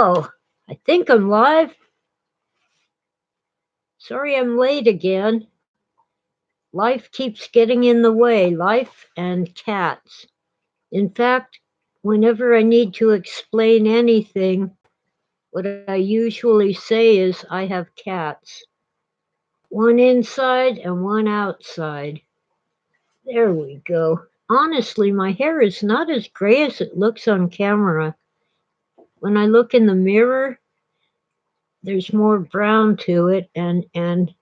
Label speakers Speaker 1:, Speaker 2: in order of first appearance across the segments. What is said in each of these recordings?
Speaker 1: Oh, I think I'm live. Sorry I'm late again. Life keeps getting in the way, life and cats. In fact, whenever I need to explain anything, what I usually say is I have cats. One inside and one outside. There we go. Honestly, my hair is not as gray as it looks on camera. When I look in the mirror, there's more brown to it and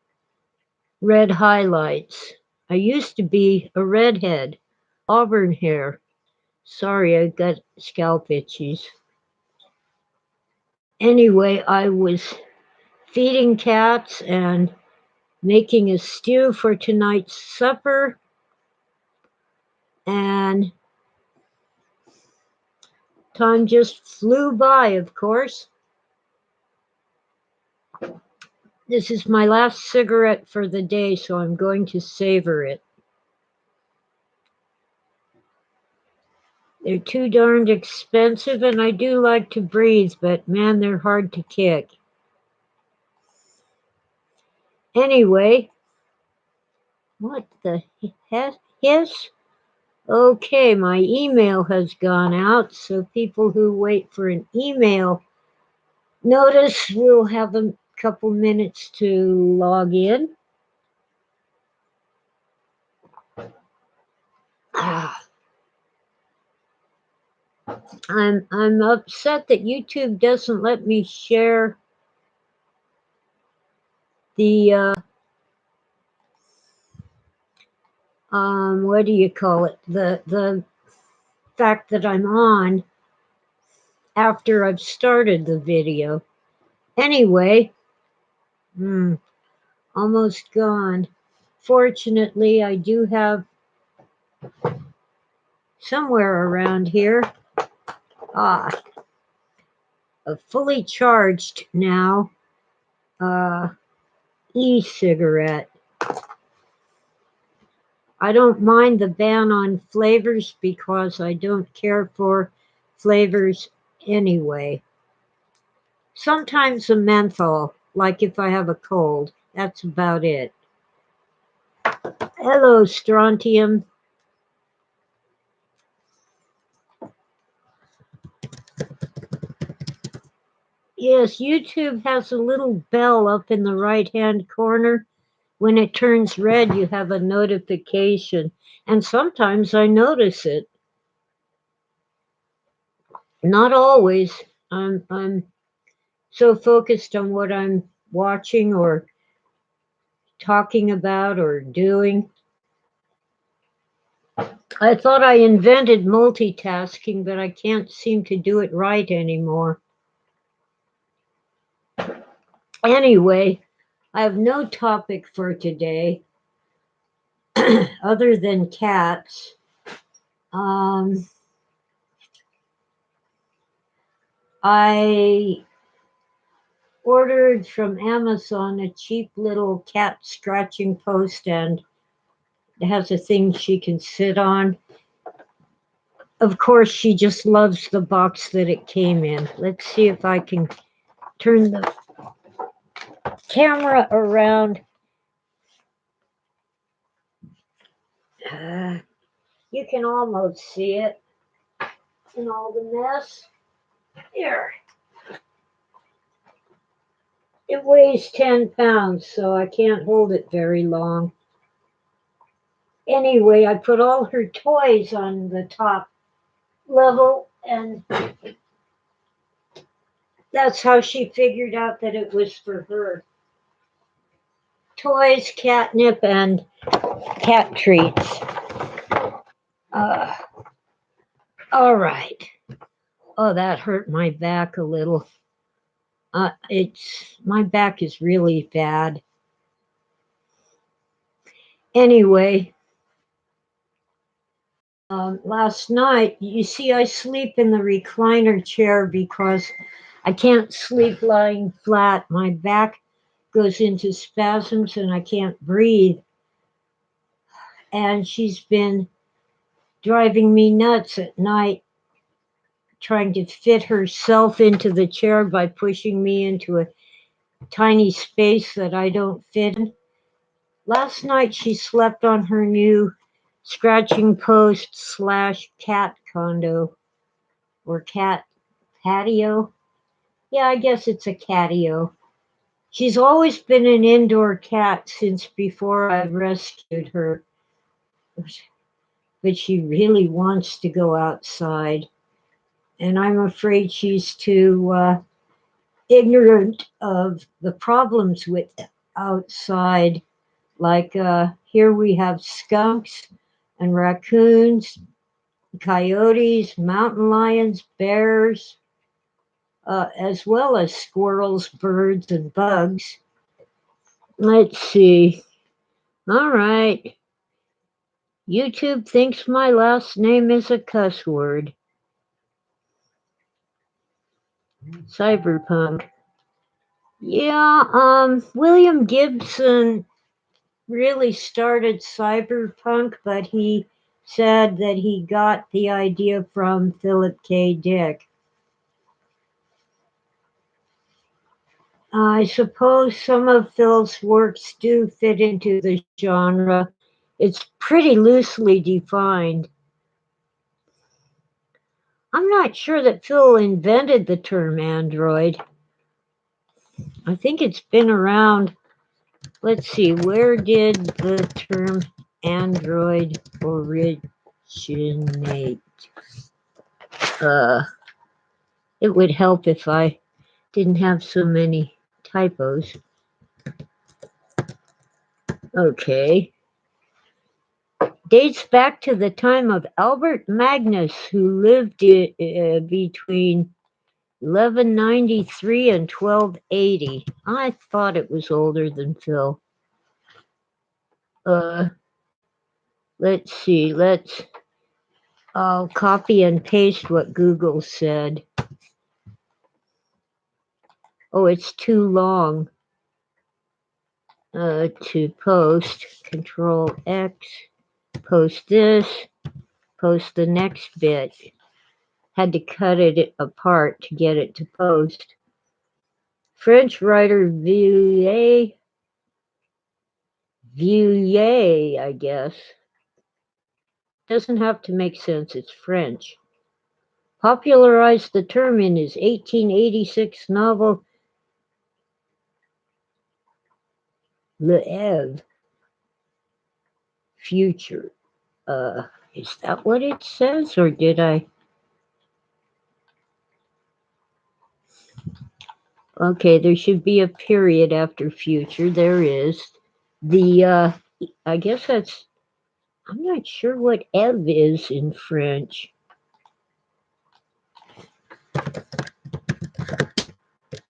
Speaker 1: red highlights. I used to be a redhead, auburn hair. Sorry, I got scalp itchies. Anyway, I was feeding cats and making a stew for tonight's supper, and time just flew by, of course. This is my last cigarette for the day, so I'm going to savor it. They're too darned expensive, and I do like to breathe, but man, they're hard to kick. Anyway, what the hiss? Okay, my email has gone out, so people who wait for an email notice will have a couple minutes to log in. I'm upset that YouTube doesn't let me share the what do you call it? The fact that I'm on after I've started the video. Anyway, almost gone. Fortunately, I do have somewhere around here a fully charged now e-cigarette. I don't mind the ban on flavors because I don't care for flavors anyway. Sometimes a menthol, like if I have a cold. That's about it. Hello, strontium. Yes, YouTube has a little bell up in the right-hand corner. When it turns red, you have a notification. And sometimes I notice it. Not always. I'm so focused on what I'm watching or talking about or doing. I thought I invented multitasking, but I can't seem to do it right anymore. Anyway, I have no topic for today other than cats. I ordered from Amazon a cheap little cat scratching post, and it has a thing she can sit on. Of course, she just loves the box that it came in. Let's see if I can turn the camera around. You can almost see it in all the mess. Here. It weighs 10 pounds, so I can't hold it very long. Anyway, I put all her toys on the top level, and that's how she figured out that it was for her. Toys, catnip, and cat treats. All right. Oh, that hurt my back a little. My back is really bad. Anyway, last night, you see, I sleep in the recliner chair because I can't sleep lying flat. My back goes into spasms and I can't breathe. And she's been driving me nuts at night, trying to fit herself into the chair by pushing me into a tiny space that I don't fit in. Last night she slept on her new scratching post slash cat condo or cat patio. Yeah, I guess it's a catio. She's always been an indoor cat since before I rescued her, but she really wants to go outside. And I'm afraid she's too ignorant of the problems with outside. Like here we have skunks and raccoons, coyotes, mountain lions, bears, as well as squirrels, birds, and bugs. Let's see. All right. YouTube thinks my last name is a cuss word. Cyberpunk. Yeah, William Gibson really started cyberpunk, but he said that he got the idea from Philip K. Dick. I suppose some of Phil's works do fit into the genre. It's pretty loosely defined. I'm not sure that Phil invented the term android. I think it's been around. Let's see, where did the term android originate? Uh, it would help if I didn't have so many typos. Okay. Dates back to the time of Albert Magnus, who lived between 1193 and 1280. I thought it was older than Phil. Uh, let's see. I'll copy and paste what Google said. Oh, it's too long to post. Control X, post this, post the next bit. Had to cut it apart to get it to post. French writer Villiers, I guess. Doesn't have to make sense, it's French. Popularized the term in his 1886 novel L'Eve, Future. Is that what it says, or did I? Okay, there should be a period after future. There is. I guess that's, I'm not sure what Eve is in French.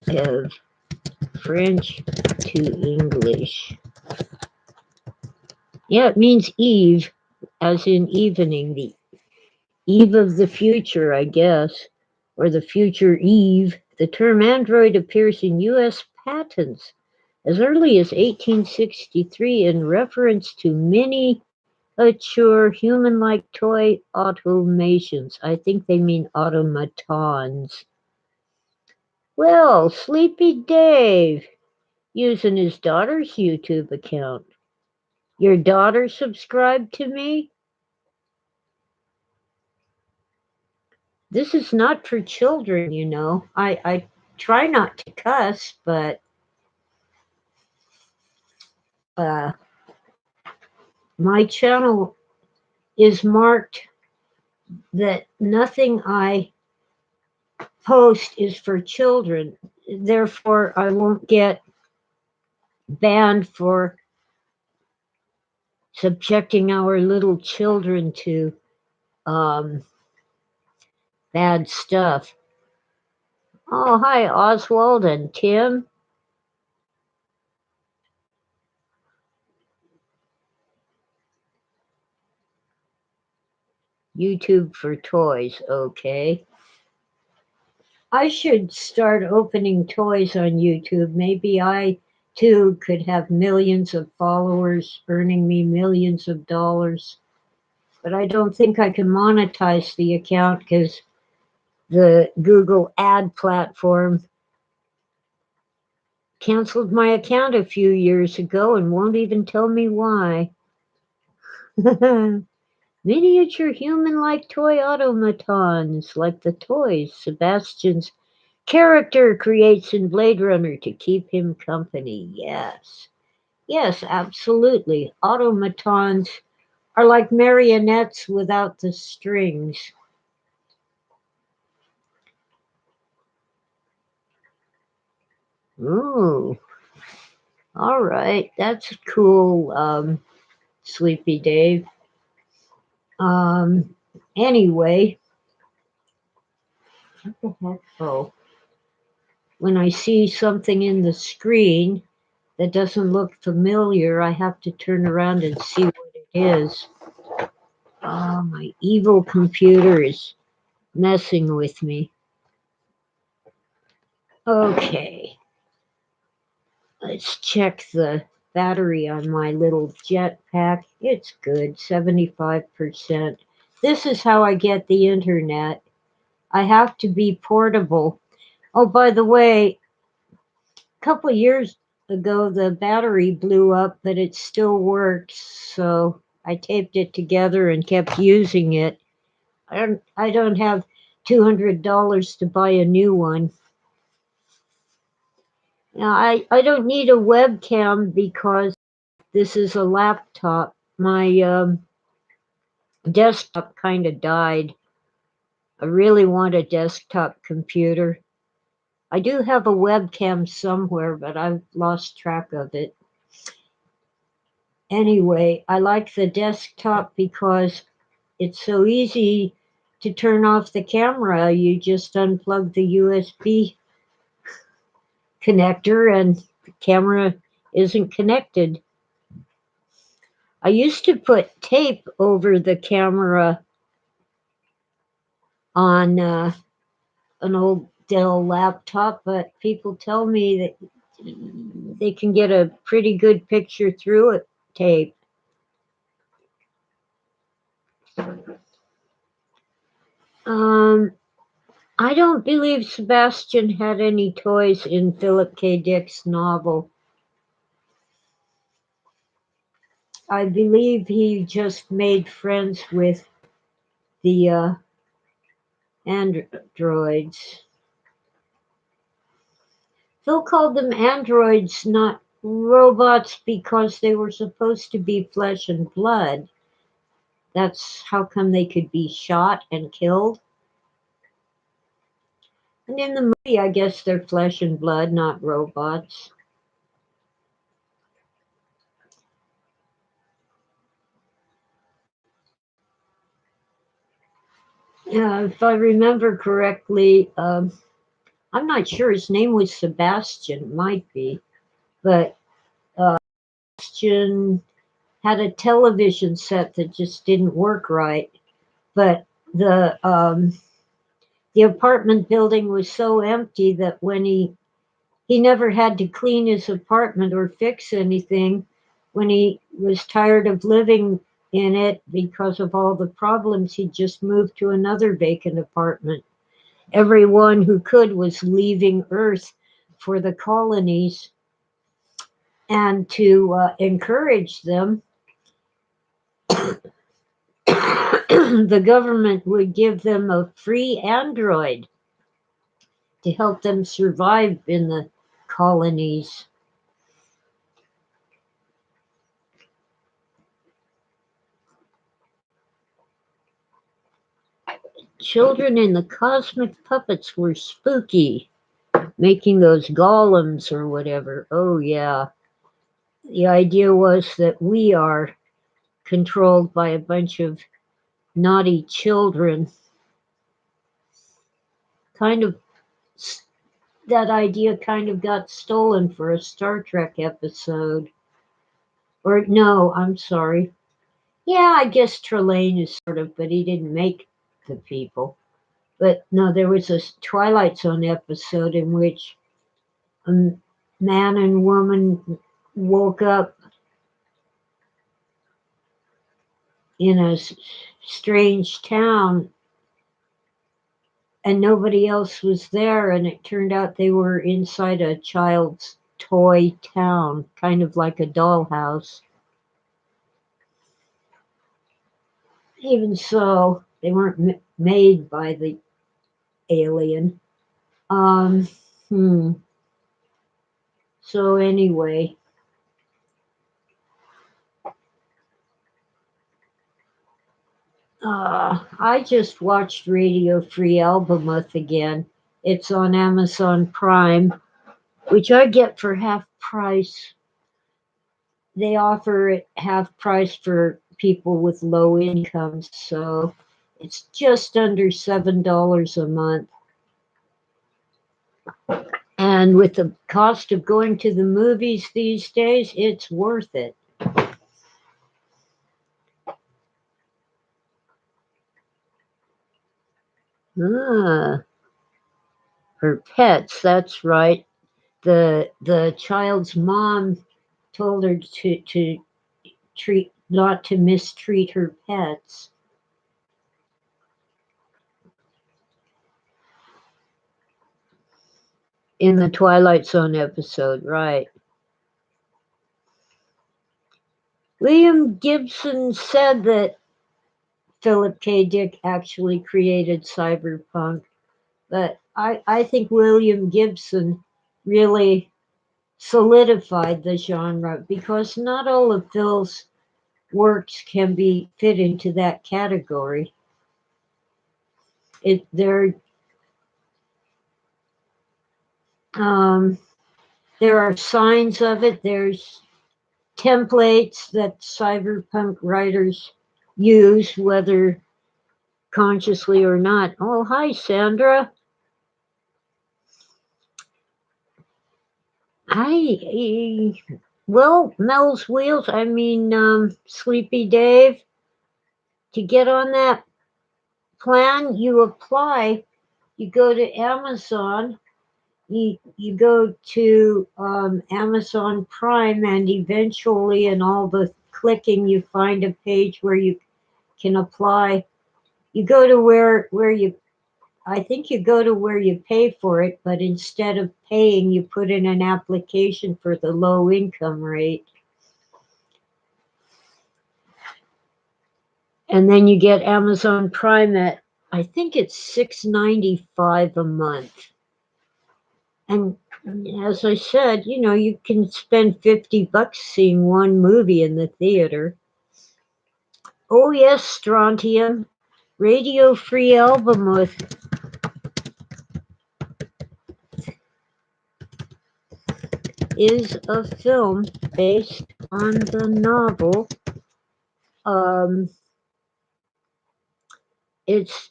Speaker 1: Eve, French to English. Yeah, it means eve, as in evening, the eve of the future, I guess, or the future eve. The term android appears in U.S. patents as early as 1863 in reference to miniature human-like toy automations. I think they mean automatons. Well, Sleepy Dave, using his daughter's YouTube account. Your daughter subscribed to me? This is not for children, you know. I try not to cuss, but uh, my channel is marked that nothing I post is for children. Therefore, I won't get banned for subjecting our little children to um, bad stuff. Oh, hi, Oswald and Tim. YouTube for toys, okay. I should start opening toys on YouTube. Maybe I too could have millions of followers earning me millions of dollars. But I don't think I can monetize the account because The Google ad platform canceled my account a few years ago and won't even tell me why. Miniature human like toy automatons, like the toys Sebastian's character creates in Blade Runner to keep him company. Yes. Yes, absolutely. Automatons are like marionettes without the strings. Ooh, all right. That's cool, Sleepy Dave. Um, anyway, what the heck? Oh, when I see something in the screen that doesn't look familiar, I have to turn around and see what it is. Oh, my evil computer is messing with me. Okay, let's check the battery on my little jetpack. It's good, 75%. This is how I get the internet. I have to be portable. Oh, by the way, a couple years ago the battery blew up, but it still works, so I taped it together and kept using it. I don't have $200 to buy a new one. Now I don't need a webcam because this is a laptop. My desktop kind of died. I really want a desktop computer. I do have a webcam somewhere, but I've lost track of it. Anyway, I like the desktop because it's so easy to turn off the camera. You just unplug the USB connector and the camera isn't connected. I used to put tape over the camera on an old Dell laptop, but people tell me that they can get a pretty good picture through it tape. Um, I don't believe Sebastian had any toys in Philip K. Dick's novel. I believe he just made friends with the androids. Phil called them androids, not robots, because they were supposed to be flesh and blood. That's how come they could be shot and killed. And in the movie, I guess they're flesh and blood, not robots. If I remember correctly, I'm not sure his name was Sebastian, might be, but Sebastian had a television set that just didn't work right. But the apartment building was so empty that when he never had to clean his apartment or fix anything when he was tired of living in it because of all the problems. He just moved to another vacant apartment. Everyone who could was leaving Earth for the colonies, and to encourage them, the government would give them a free android to help them survive in the colonies. Children in the cosmic puppets were spooky, making those golems or whatever. Oh, yeah. The idea was that we are controlled by a bunch of naughty children. Kind of, that idea kind of got stolen for a Star Trek episode. Or, no, I'm sorry. Yeah, I guess Trelane is sort of, but he didn't make the people. But no, there was a Twilight Zone episode in which a man and woman woke up in a strange town and nobody else was there, and it turned out they were inside a child's toy town, kind of like a dollhouse. Even so, they weren't made by the alien. Um, hmm. So anyway, I just watched Radio Free Albemuth again. It's on Amazon Prime, which I get for half price. They offer it half price for people with low incomes, so it's just under $7 a month. And with the cost of going to the movies these days, it's worth it. Ah, her pets, that's right. The child's mom told her to treat not to mistreat her pets. In the Twilight Zone episode, right. William Gibson said that Philip K. Dick actually created cyberpunk, but I think William Gibson really solidified the genre because not all of Phil's works can be fit into that category. It um, there are signs of it. There's templates that cyberpunk writers use, whether consciously or not. Oh, hi, Sandra. Hi. Well, Mel's Wheels, Sleepy Dave, to get on that plan, you apply, you go to Amazon, you go to Amazon Prime, and eventually, in all the clicking, you find a page where you can apply. You go to where you I think you go to where you pay for it, but instead of paying, you put in an application for the low income rate. And then you get Amazon Prime at, I think it's $6.95 a month. And as I said, you can spend $50 seeing one movie in the theater. Oh yes, Strontium. Radio Free Albemuth is a film based on the novel. It's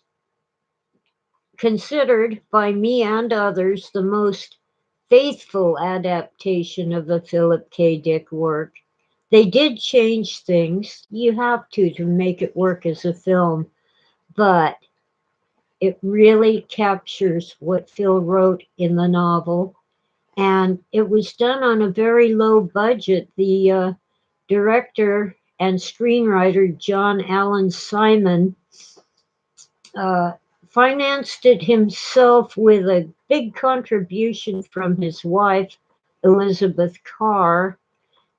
Speaker 1: considered by me and others the most faithful adaptation of a Philip K. Dick work. They did change things. You have to make it work as a film, but it really captures what Phil wrote in the novel. And it was done on a very low budget. The director and screenwriter, John Allen Simon, uh, financed it himself with a big contribution from his wife, Elizabeth Carr.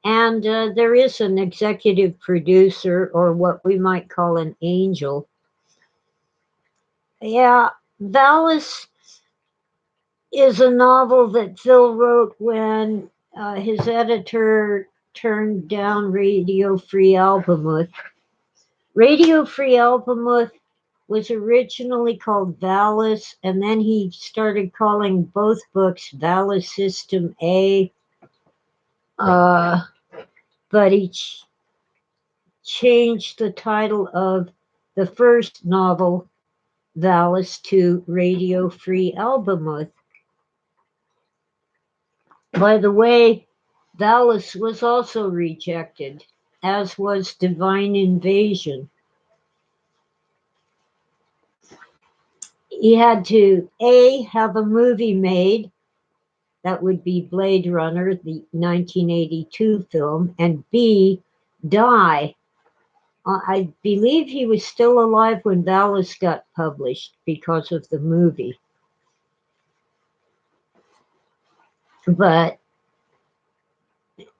Speaker 1: And there is an executive producer, or what we might call an angel. Yeah, Valis is a novel that Phil wrote when his editor turned down Radio Free Albemuth. Radio Free Albemuth was originally called Valis, and then he started calling both books Valis System A. But he changed the title of the first novel, Valis, to Radio Free Albemuth. By the way, Valis was also rejected, as was Divine Invasion. He had to A, have a movie made, that would be Blade Runner, the 1982 film, and B, die. I believe he was still alive when Valis got published because of the movie. But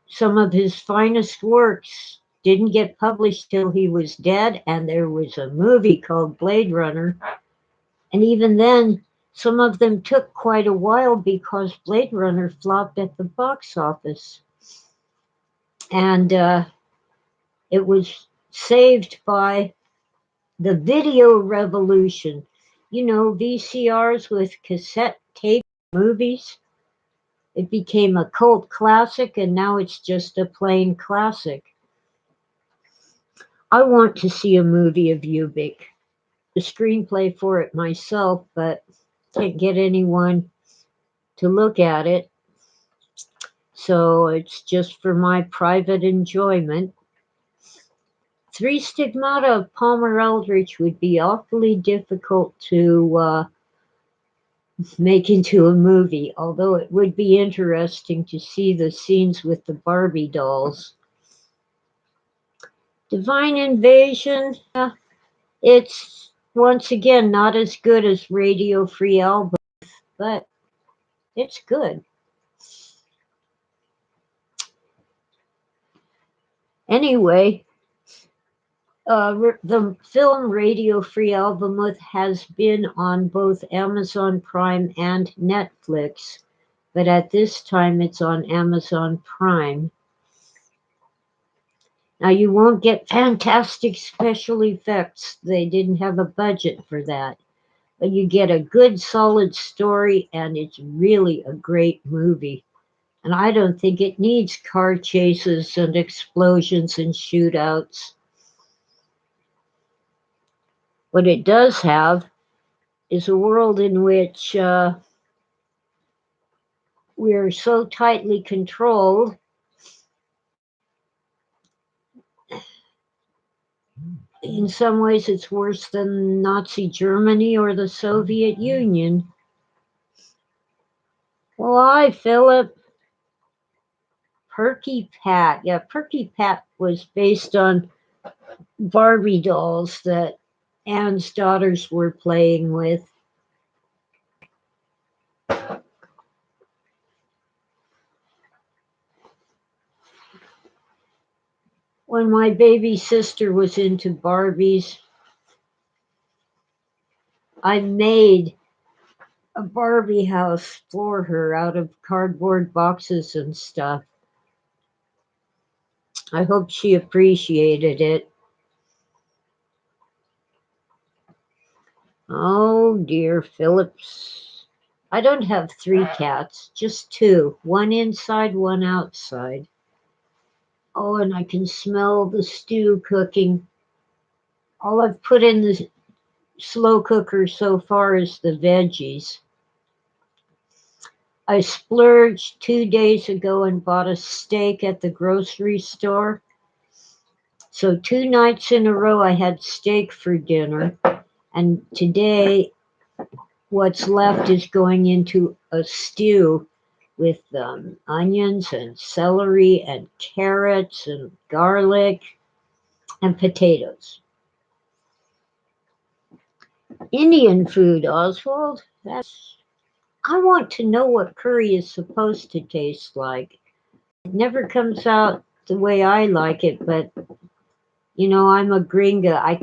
Speaker 1: some of his finest works didn't get published till he was dead, and there was a movie called Blade Runner. And even then, some of them took quite a while because Blade Runner flopped at the box office. And it was saved by the video revolution. You know, VCRs with cassette tape movies. It became a cult classic, and now it's just a plain classic. I want to see a movie of Ubik. The screenplay for it myself, but can't get anyone to look at it. So it's just for my private enjoyment. Three Stigmata of Palmer Eldritch would be awfully difficult to make into a movie, although it would be interesting to see the scenes with the Barbie dolls. Divine Invasion, it's once again not as good as Radio Free Albemuth, but it's good. Anyway, the film Radio Free Albemuth has been on both Amazon Prime and Netflix, but at this time it's on Amazon Prime. Now, you won't get fantastic special effects, they didn't have a budget for that. But you get a good, solid story, and it's really a great movie. And I don't think it needs car chases and explosions and shootouts. What it does have is a world in which we're so tightly controlled. In some ways, it's worse than Nazi Germany or the Soviet Union. Well, hi, Philip. Perky Pat. Yeah, Perky Pat was based on Barbie dolls that Anne's daughters were playing with. When my baby sister was into Barbies, I made a Barbie house for her out of cardboard boxes and stuff. I hope she appreciated it. Oh dear, Phillips. I don't have three cats, just two. One inside, one outside. Oh, and I can smell the stew cooking. All I've put in the slow cooker so far is the veggies. I splurged 2 days ago and bought a steak at the grocery store. So 2 nights in a row I had steak for dinner. And today what's left is going into a stew with onions and celery and carrots and garlic and potatoes. Indian food, Oswald. I want to know what curry is supposed to taste like. It never comes out the way I like it, but you know, I'm a gringa. I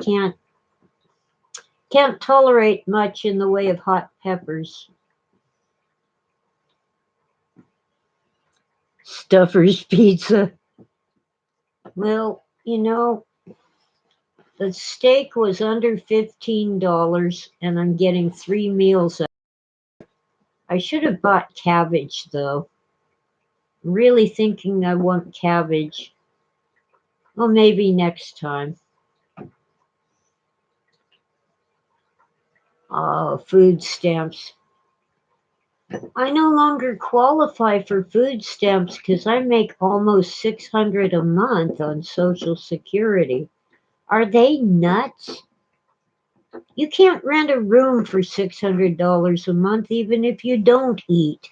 Speaker 1: can't tolerate much in the way of hot peppers. Stuffers pizza. Well, you know, the steak was under $15 and I'm getting 3 meals out. I should have bought cabbage though. I'm really thinking I want cabbage. Well, maybe next time. Oh, food stamps. I no longer qualify for food stamps because I make almost 600 a month on Social Security. Are they nuts? You can't rent a room for $600 a month even if you don't eat.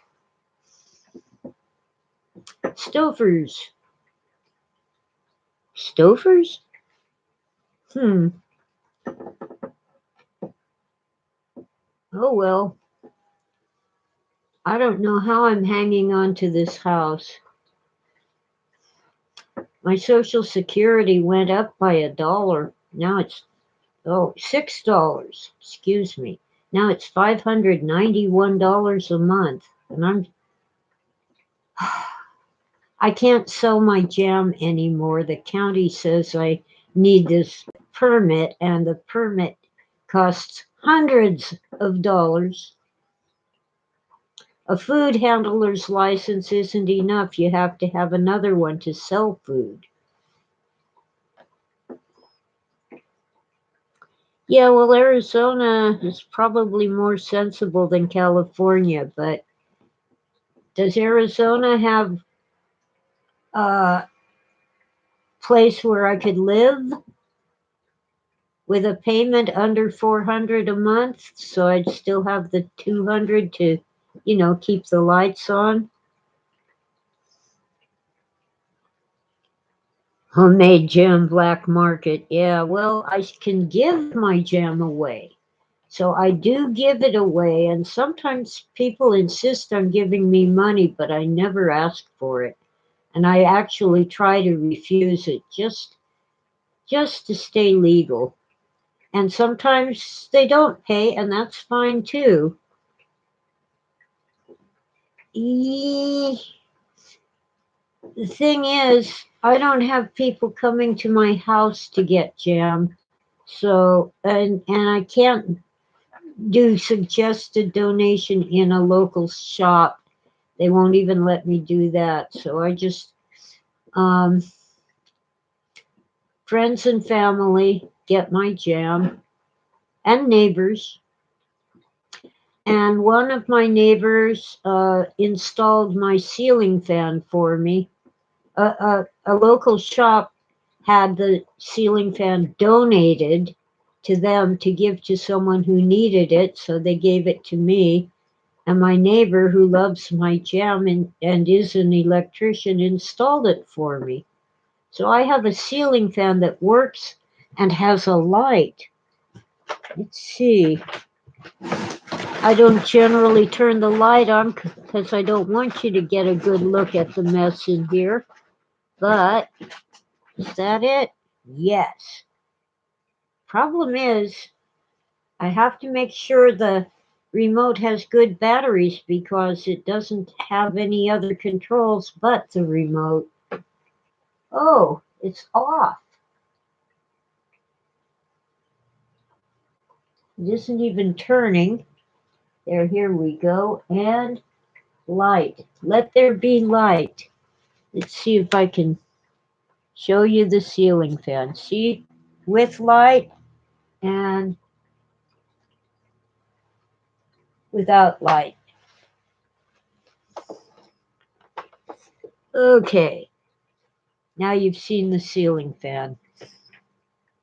Speaker 1: Stofers. Stofers? Hmm. Oh well. I don't know how I'm hanging on to this house. My Social Security went up by $1. Now it's $6. Excuse me. Now it's $591 a month, and I can't sell my jam anymore. The county says I need this permit, and the permit costs hundreds of dollars. A food handler's license isn't enough. You have to have another one to sell food. Yeah, well, Arizona is probably more sensible than California, but does Arizona have a place where I could live with a payment under 400 a month, so I'd still have the 200 to, keep the lights on? Homemade jam black market. Yeah, well, I can give my jam away. So I do give it away, and sometimes people insist on giving me money, but I never ask for it. And I actually try to refuse it just to stay legal. And sometimes they don't pay, and that's fine too. E- the thing is, I don't have people coming to my house to get jam. So, and I can't do suggested donation in a local shop. They won't even let me do that. So I just, um, friends and family get my jam, and neighbors. And one of my neighbors installed my ceiling fan for me. A local shop had the ceiling fan donated to them to give to someone who needed it, so they gave it to me. And my neighbor, who loves my jam and is an electrician, installed it for me. So I have a ceiling fan that works and has a light. Let's see. I don't generally turn the light on because I don't want you to get a good look at the mess in here. But is that it? Yes. Problem is, I have to make sure the remote has good batteries because it doesn't have any other controls but the remote. Oh, it's off. It isn't even turning. There, here we go. And light. Let there be light. Let's see if I can show you the ceiling fan. See, with light and without light. Okay, now you've seen the ceiling fan.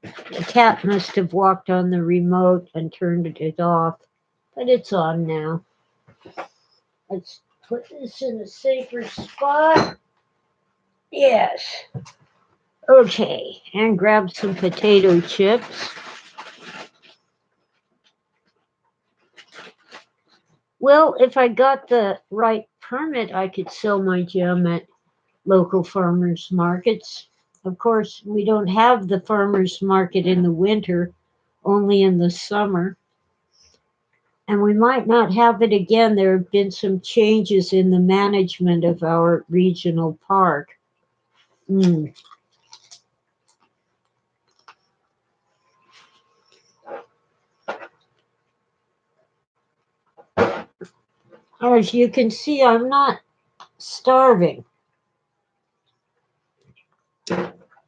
Speaker 1: The cat must have walked on the remote and turned it off, but it's on now. Let's put this in a safer spot. Yes. Okay, and grab some potato chips. Well, if I got the right permit, I could sell my jam at local farmers markets. Of course, we don't have the farmers market in the winter, only in the summer. And we might not have it again. There have been some changes in the management of our regional park. Mm. As you can see, I'm not starving.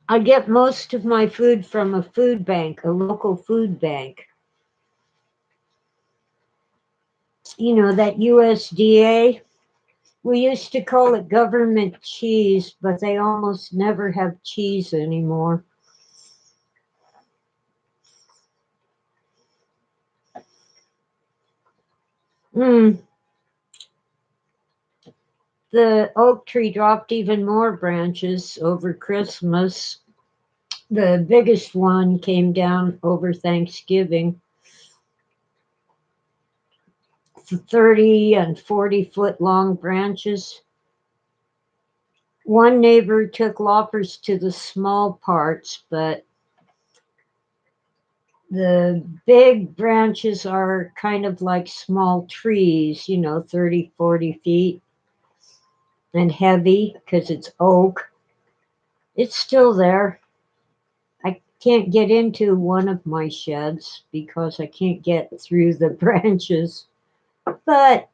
Speaker 1: I get most of my food from a food bank, a local food bank. You know, that USDA. We used to call it government cheese, but they almost never have cheese anymore. Mm, the oak tree dropped even more branches over Christmas. The biggest one came down over Thanksgiving, 30 and 40-foot long branches. One neighbor took loppers to the small parts, but the big branches are kind of like small trees, 30, 40 feet, and heavy because it's oak. It's still there. I can't get into one of my sheds because I can't get through the branches, but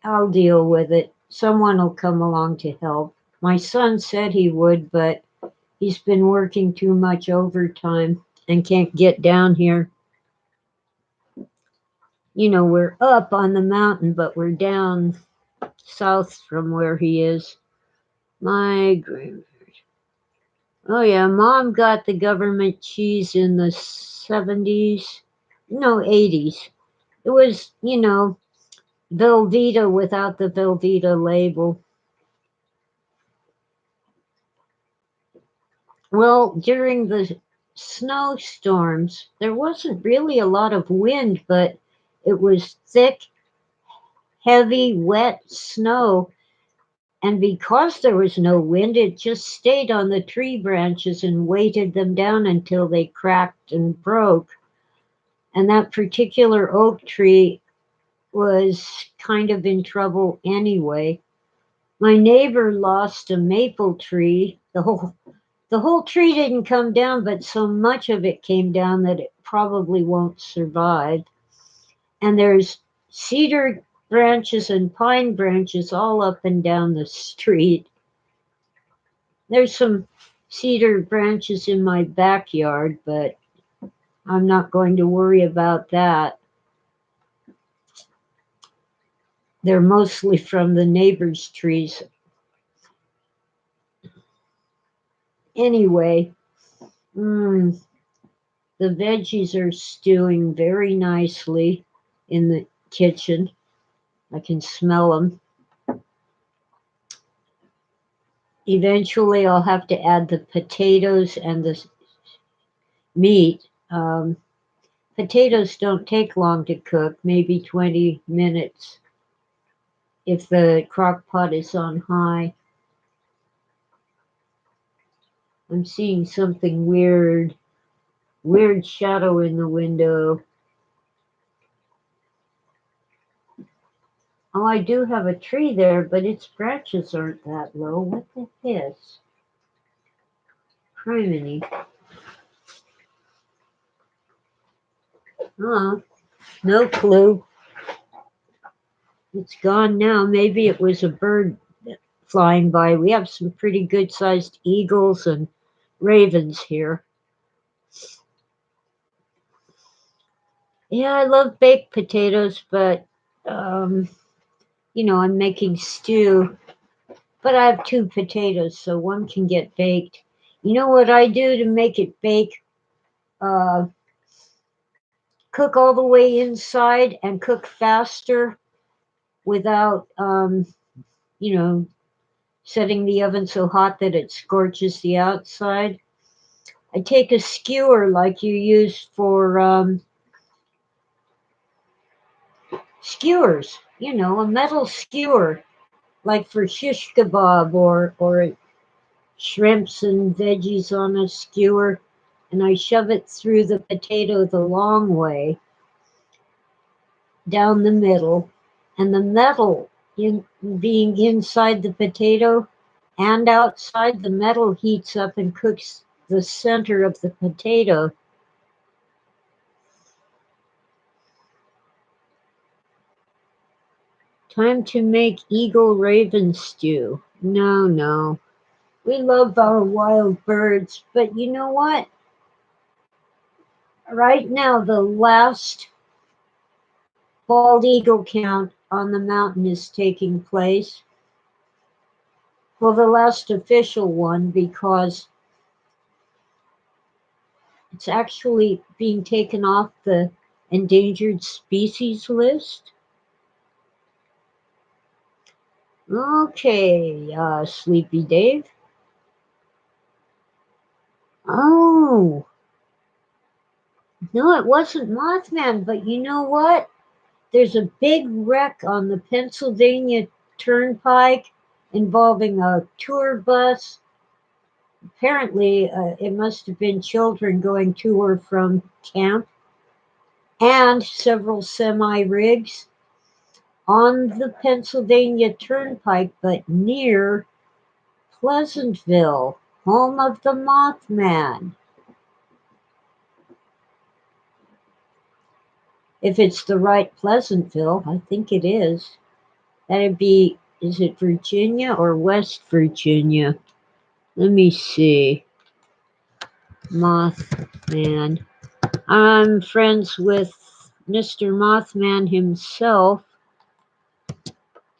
Speaker 1: I'll deal with it. Someone will come along to help. My son said he would, but he's been working too much overtime and can't get down here. We're up on the mountain, but we're down south from where he is. My grand. Oh yeah, Mom got the government cheese in the 70s, no 80s. It was, Velveeta without the Velveeta label. Well, during the snowstorms, there wasn't really a lot of wind, but it was thick, heavy, wet snow. And because there was no wind, it just stayed on the tree branches and weighted them down until they cracked and broke. And that particular oak tree was kind of in trouble anyway. My neighbor lost a maple tree. The whole tree didn't come down, but so much of it came down that it probably won't survive. And there's cedar branches and pine branches all up and down the street. There's some cedar branches in my backyard, but I'm not going to worry about that. They're mostly from the neighbors' trees. Anyway, mm, the veggies are stewing very nicely in the kitchen. I can smell them. Eventually, I'll have to add the potatoes and the meat. Potatoes don't take long to cook, maybe 20 minutes if the crock pot is on high. I'm seeing something weird. Weird shadow in the window. Oh, I do have a tree there, but its branches aren't that low. What the hiss? Criminy. Oh, no clue. It's gone now. Maybe it was a bird flying by. We have some pretty good sized eagles and ravens here. Yeah, I love baked potatoes, but um, I'm making stew. But I have two potatoes, so one can get baked. You know what I do to make it bake? Uh, Cook all the way inside and cook faster without, you know, setting the oven so hot that it scorches the outside. I take a skewer like you use for skewers, a metal skewer like for shish kebab or shrimps and veggies on a skewer, and I shove it through the potato the long way down the middle, and the metal being inside the potato and outside, the metal heats up and cooks the center of the potato. Time to make eagle raven stew. No, no. We love our wild birds, but you know what? Right now, the last bald eagle count on the mountain is taking place. Well, the last official one, because it's actually being taken off the endangered species list. Okay, Sleepy Dave. Oh, no, it wasn't Mothman, but you know what? There's a big wreck on the Pennsylvania Turnpike involving a tour bus. Apparently, it must have been children going to or from camp and several semi rigs on the Pennsylvania Turnpike, but near Pleasantville, home of the Mothman. If it's the right Pleasantville, I think it is. That'd be, is it Virginia or West Virginia? Let me see. Mothman. I'm friends with Mr. Mothman himself,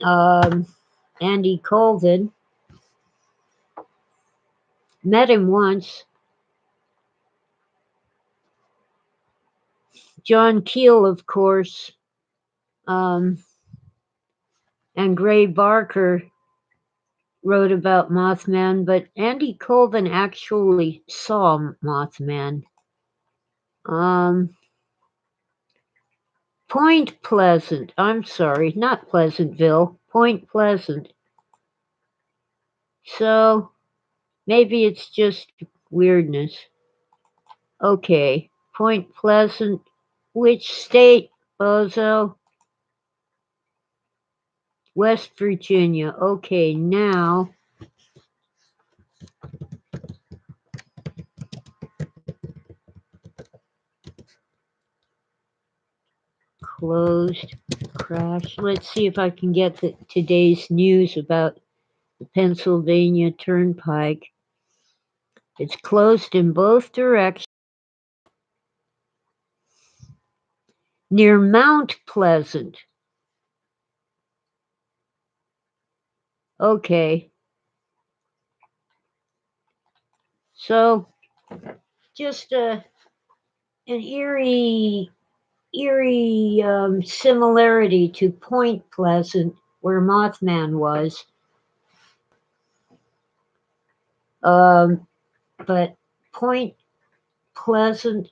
Speaker 1: um, Andy Colvin. Met him once. John Keel, of course, um, and Gray Barker wrote about Mothman, but Andy Colvin actually saw Mothman. Um, Point Pleasant. I'm sorry, not Pleasantville. Point Pleasant. So maybe it's just weirdness. Okay, Point Pleasant. Which state, Bozo? West Virginia. Okay, now closed, crash. Let's see if I can get today's news about the Pennsylvania Turnpike. It's closed in both directions near Mount Pleasant. Okay, so just an eerie similarity to Point Pleasant, where Mothman was. But Point Pleasant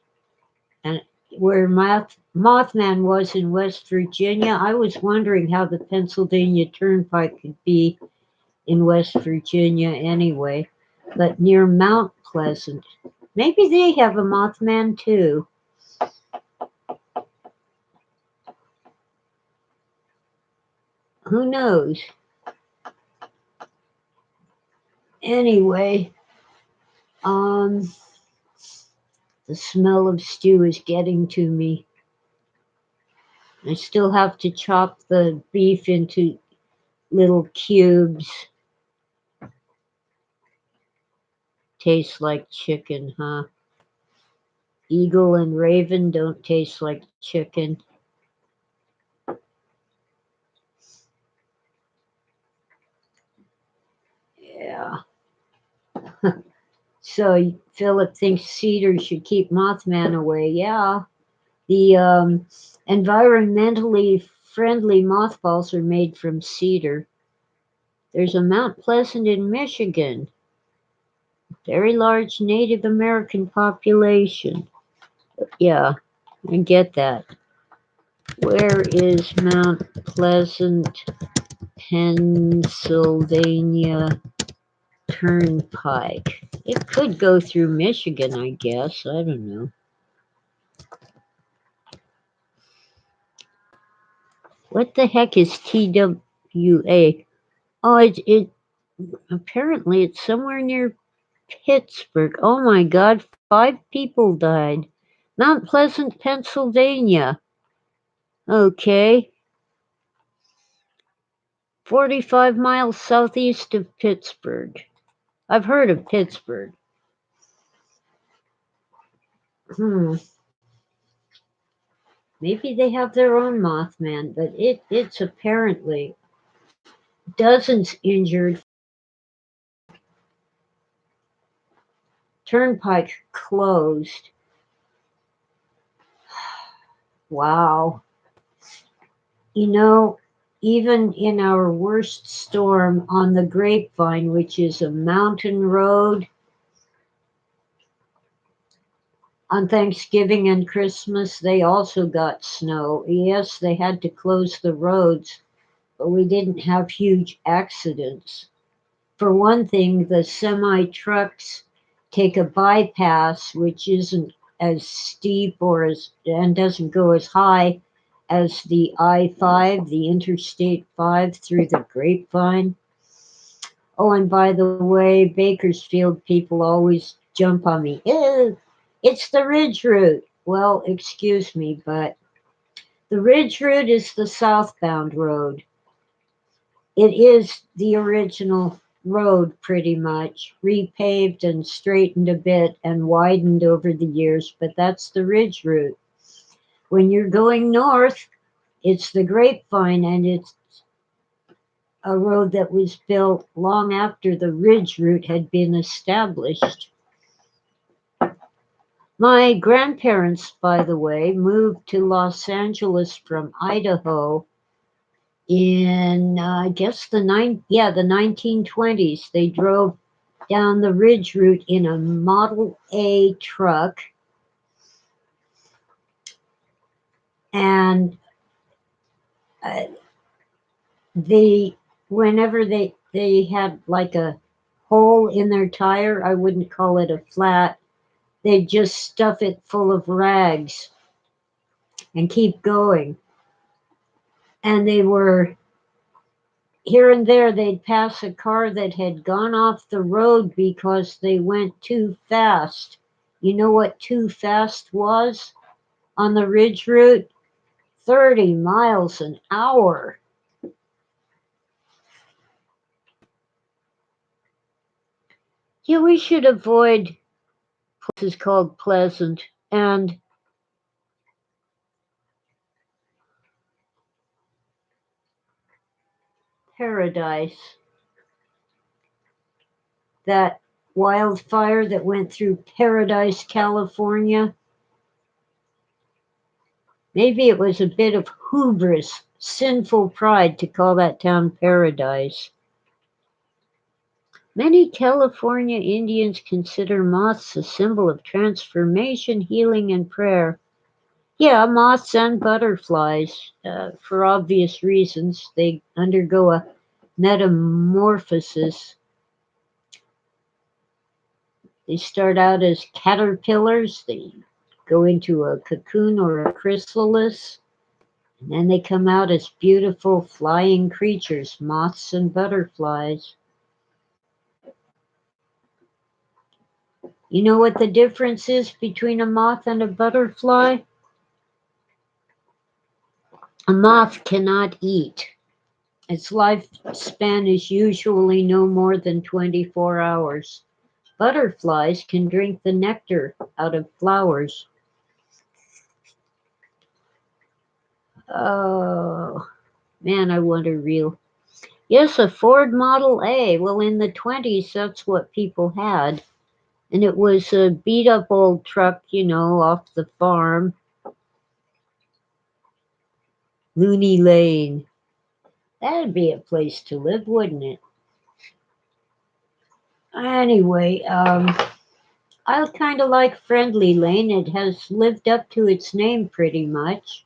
Speaker 1: and where Mothman was in West Virginia, I was wondering how the Pennsylvania Turnpike could be in West Virginia anyway. But near Mount Pleasant, maybe they have a Mothman too. Who knows? Anyway, um, the smell of stew is getting to me. I still have to chop the beef into little cubes. Tastes like chicken, huh? Eagle and raven don't taste like chicken. Yeah. So Philip thinks cedar should keep Mothman away. Yeah. The environmentally friendly mothballs are made from cedar. There's a Mount Pleasant in Michigan. Very large Native American population. Yeah, I get that. Where is Mount Pleasant, Pennsylvania Turnpike? It could go through Michigan, I guess. I don't know. What the heck is TWA? Oh, it apparently it's somewhere near Pittsburgh. Oh my God, 5 people died. Mount Pleasant, Pennsylvania. Okay, 45 miles southeast of Pittsburgh. I've heard of Pittsburgh. Hmm. Maybe they have their own Mothman, but it's apparently dozens injured. Turnpike closed. Wow. You know, even in our worst storm on the Grapevine, which is a mountain road, On Thanksgiving and Christmas, they also got snow. Yes, they had to close the roads, but we didn't have huge accidents. For one thing, the semi trucks take a bypass, which isn't as steep or as and doesn't go as high as the I-5, the Interstate 5 through the Grapevine. Oh, and by the way, Bakersfield people always jump on me. "Eh, it's the Ridge Route." Well, excuse me, but the Ridge Route is the southbound road. It is the original road, pretty much, repaved and straightened a bit and widened over the years, but that's the Ridge Route. When you're going north, it's the Grapevine, and it's a road that was built long after the Ridge Route had been established. My grandparents, by the way, moved to Los Angeles from Idaho in I guess the 1920s. They drove down the Ridge Route in a Model A truck, and uh, they whenever they had like a hole in their tire, I wouldn't call it a flat. They'd just stuff it full of rags and keep going. And they were here and there, they'd pass a car that had gone off the road because they went too fast. You know what too fast was on the Ridge Route? 30 miles an hour. Yeah, we should avoid places called Pleasant and Paradise. That wildfire that went through Paradise, California. Maybe it was a bit of hubris, sinful pride to call that town Paradise. Many California Indians consider moths a symbol of transformation, healing, and prayer. Yeah, moths and butterflies, for obvious reasons. They undergo a metamorphosis. They start out as caterpillars, they go into a cocoon or a chrysalis, and then they come out as beautiful flying creatures, moths and butterflies. You know what the difference is between a moth and a butterfly? A moth cannot eat. Its lifespan is usually no more than 24 hours. Butterflies can drink the nectar out of flowers. Oh, man, I wonder real. Yes, a Ford Model A. Well, in the 20s, that's what people had. And it was a beat up old truck, off the farm. Looney Lane. That'd be a place to live, wouldn't it? Anyway, I kind of like Friendly Lane. It has lived up to its name pretty much.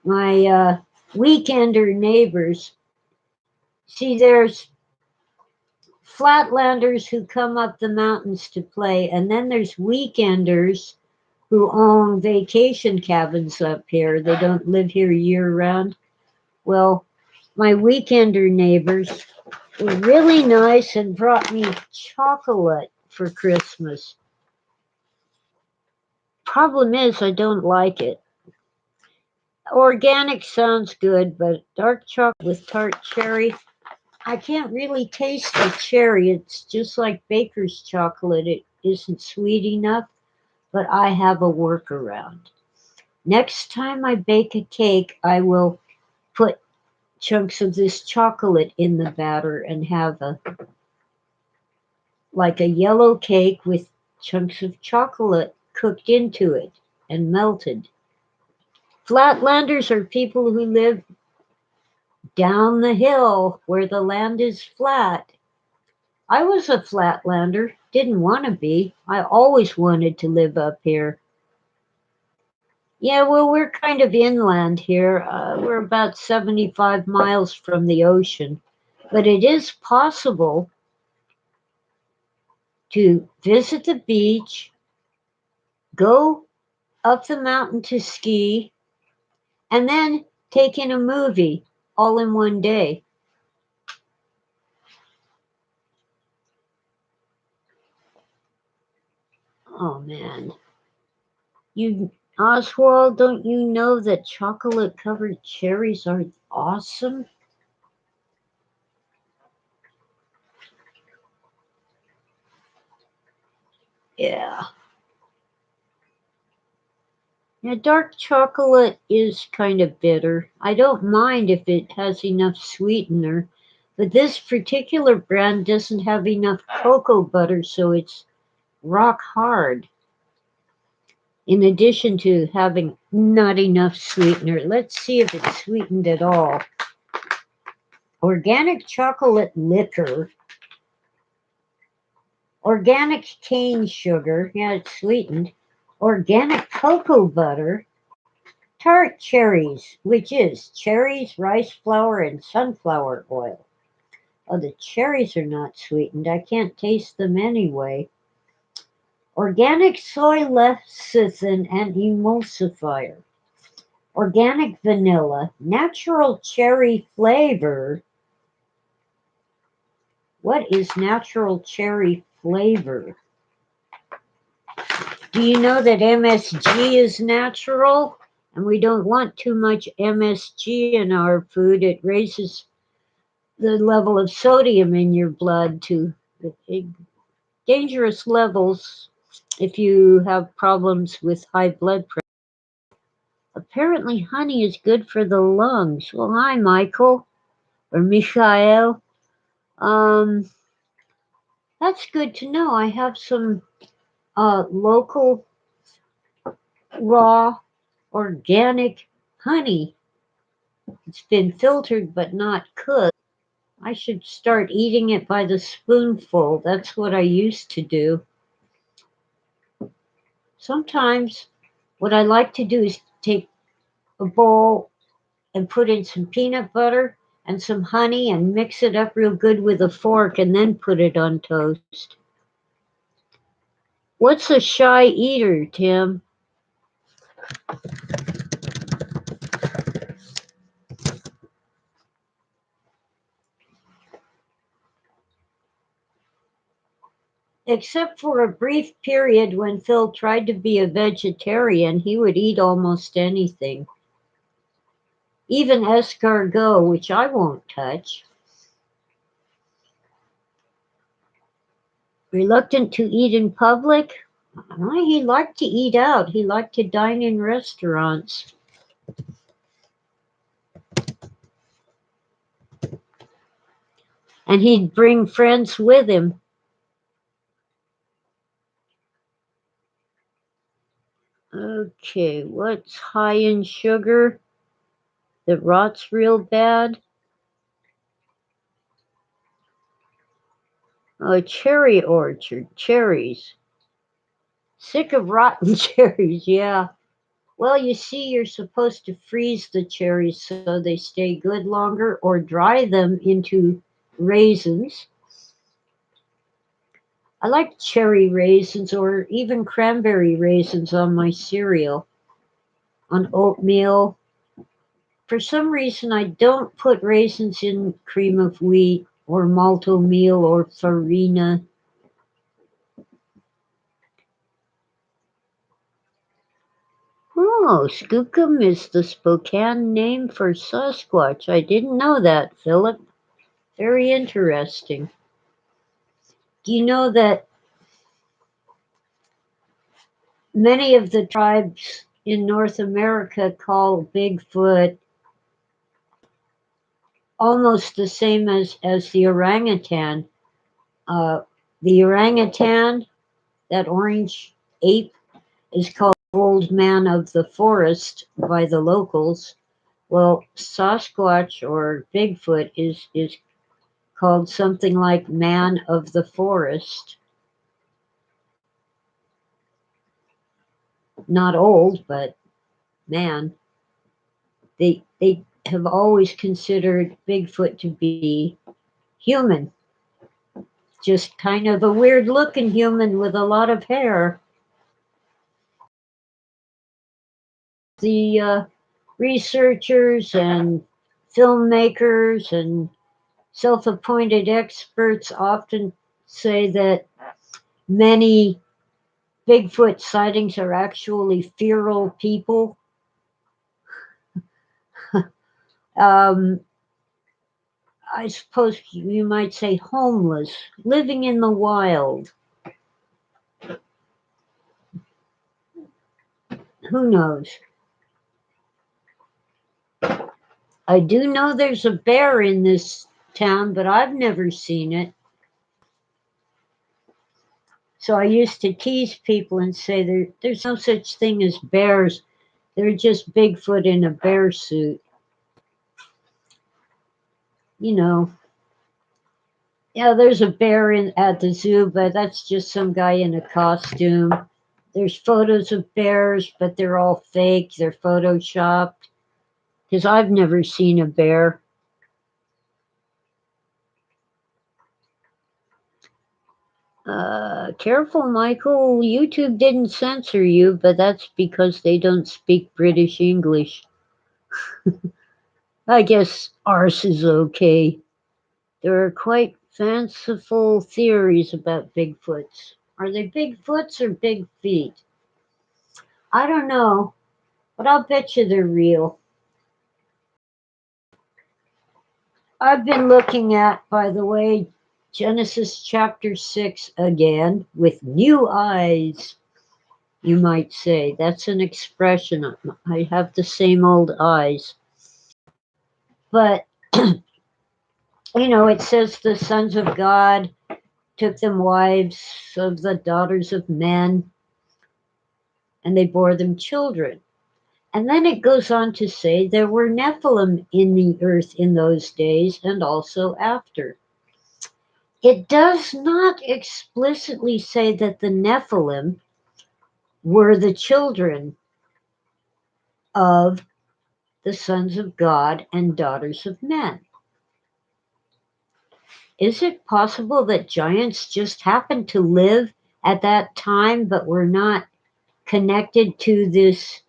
Speaker 1: My weekender neighbors, see, there's flatlanders who come up the mountains to play, and then there's weekenders who own vacation cabins up here. They don't live here year round. Well, my weekender neighbors were really nice and brought me chocolate for Christmas. Problem is, I don't like it. Organic sounds good, but dark chocolate with tart cherry, I can't really taste the cherry. It's just like baker's chocolate. It isn't sweet enough, but I have a workaround. Next time I bake a cake, I will put chunks of this chocolate in the batter and have a yellow cake with chunks of chocolate cooked into it and melted. Flatlanders are people who live down the hill where the land is flat. I was a flatlander. didn't want to be. I always wanted to live up here. Yeah, well, we're kind of inland here. We're about 75 miles from the ocean. But it is possible to visit the beach, go up the mountain to ski, and then take in a movie all in one day. Oh man. You, Oswald, don't you know that chocolate covered cherries are awesome? Yeah. Now, dark chocolate is kind of bitter. I don't mind if it has enough sweetener, but this particular brand doesn't have enough cocoa butter, so it's rock hard. In addition to having not enough sweetener, let's see if it's sweetened at all. Organic chocolate liquor, organic cane sugar, yeah, it's sweetened, organic cocoa butter, tart cherries, which is cherries, rice flour, and sunflower oil. Oh, the cherries are not sweetened. I can't taste them anyway. Organic soy lecithin and emulsifier. Organic vanilla. Natural cherry flavor. What is natural cherry flavor? Do you know that MSG is natural? And we don't want too much MSG in our food. It raises the level of sodium in your blood to dangerous levels if you have problems with high blood pressure. Apparently, honey is good for the lungs. Well, hi, Michael or Michael. Um, that's good to know. I have some local raw organic honey. It's been filtered but not cooked. I should start eating it by the spoonful. That's what I used to do. Sometimes what I like to do is take a bowl and put in some peanut butter and some honey and mix it up real good with a fork and then put it on toast. What's a shy eater, Tim? Except for a brief period when Phil tried to be a vegetarian, he would eat almost anything, even escargot, which I won't touch. Reluctant to eat in public? He liked to eat out. He liked to dine in restaurants. And he'd bring friends with him. Okay, what's high in sugar that rots real bad? A cherry orchard, cherries. Sick of rotten cherries, yeah. Well, you see, you're supposed to freeze the cherries so they stay good longer or dry them into raisins. I like cherry raisins or even cranberry raisins on my cereal, on oatmeal. For some reason, I don't put raisins in cream of wheat or malto meal or farina. Oh, skookum is the Spokane name for Sasquatch. I didn't know that, Philip. Very interesting. Do you know that many of the tribes in North America call Bigfoot almost the same as the orangutan? Uh, the orangutan, that orange ape, is called Old Man of the Forest by the locals. Well, Sasquatch or Bigfoot is called something like Man of the Forest. not old, but man, they have always considered Bigfoot to be human, just kind of a weird looking human with a lot of hair. The researchers and filmmakers and self appointed experts often say that many Bigfoot sightings are actually feral people. Um, I suppose you might say homeless, living in the wild. Who knows? I do know there's a bear in this town, but I've never seen it. So I used to tease people and say there's no such thing as bears. They're just Bigfoot in a bear suit. You know, yeah, there's a bear in at the zoo, but that's just some guy in a costume. There's photos of bears, but they're all fake. They're photoshopped. Because I've never seen a bear. Careful, Michael. YouTube didn't censor you, but that's because they don't speak British English. I guess ours is okay. There are quite fanciful theories about Bigfoots. Are they Bigfoots or big feet? I don't know, but I'll bet you they're real. I've been looking at, by the way, Genesis chapter 6 again with new eyes, you might say. That's an expression. I have the same old eyes. But, it says the sons of God took them wives of the daughters of men, and they bore them children. And then it goes on to say there were Nephilim in the earth in those days and also after. It does not explicitly say that the Nephilim were the children of the sons of God and daughters of men. Is it possible that giants just happened to live at that time but were not connected to this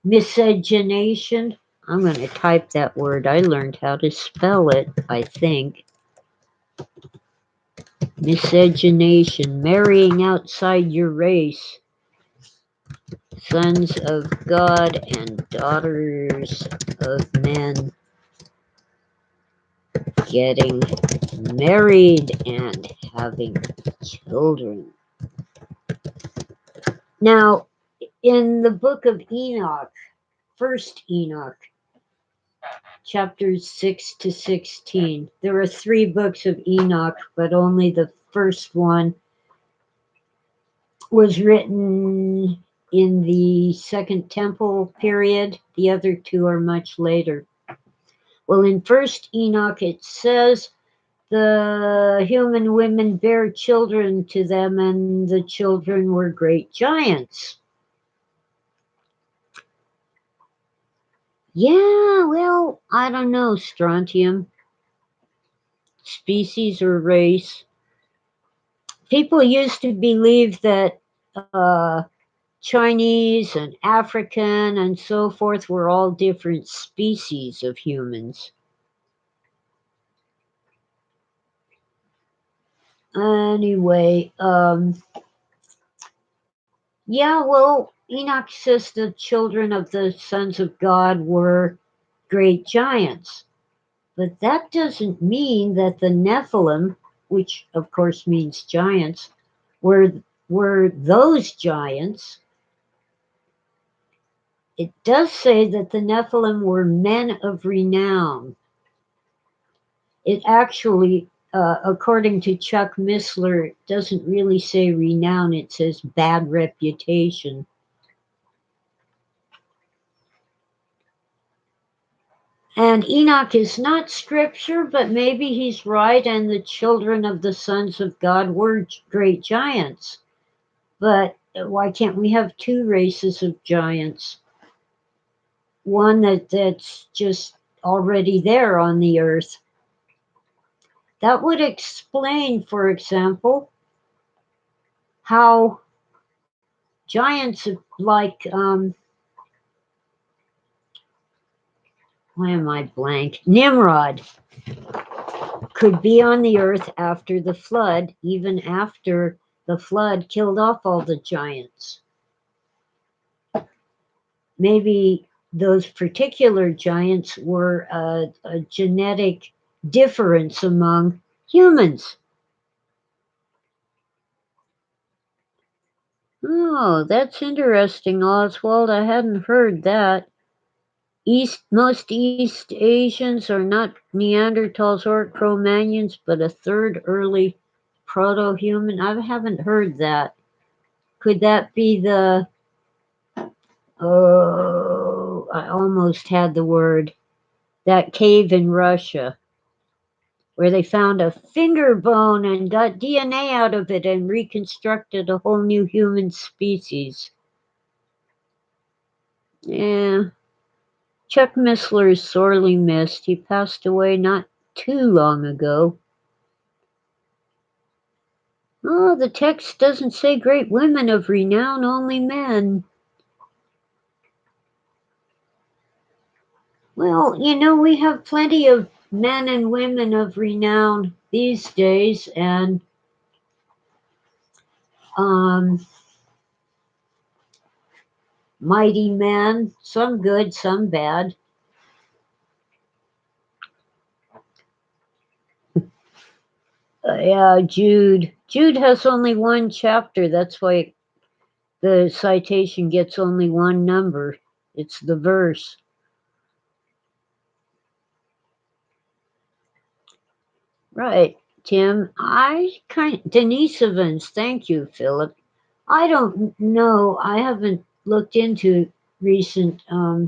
Speaker 1: miscegenation? I'm going to type that word. I learned how to spell it, I think. Miscegenation, marrying outside your race. Sons of God and daughters of men getting married and having children. Now, in the book of Enoch, first Enoch, chapters 6 to 16, there are 3 books of Enoch, but only the first one was written in the Second Temple period. The other 2 are much later. Well, in first Enoch, it says the human women bare children to them, and the children were great giants. Yeah, well, I don't know, strontium. Species or race. People used to believe that Chinese and African and so forth were all different species of humans. Anyway, yeah, well, Enoch says the children of the sons of God were great giants. But that doesn't mean that the Nephilim, which of course means giants, were those giants. It does say that the Nephilim were men of renown. It actually, according to Chuck Missler, doesn't really say renown, it says bad reputation. And Enoch is not scripture, but maybe he's right, and the children of the sons of God were great giants. But why can't we have two races of giants? One that's just already there on the earth. That would explain, for example, how giants like why am I blank? Nimrod could be on the earth after the flood, even after the flood killed off all the giants. Maybe those particular giants were a genetic difference among humans. Oh, that's interesting, Oswald. I hadn't heard that. Most East Asians are not Neanderthals or Cro-Magnons, but a third early proto-human. I haven't heard that. Could that be the? Oh, I almost had the word. That cave in Russia, where they found a finger bone and got DNA out of it and reconstructed a whole new human species. Yeah. Chuck Missler is sorely missed. He passed away not too long ago. Oh, the text doesn't say great women of renown, only men. Well, we have plenty of men and women of renown these days, and um, mighty men, some good, some bad. Yeah, Jude. Jude has only one chapter. That's why the citation gets only one number. It's the verse. Right, Tim. Denise Evans. Thank you, Philip. I don't know. I haven't looked into recent uh,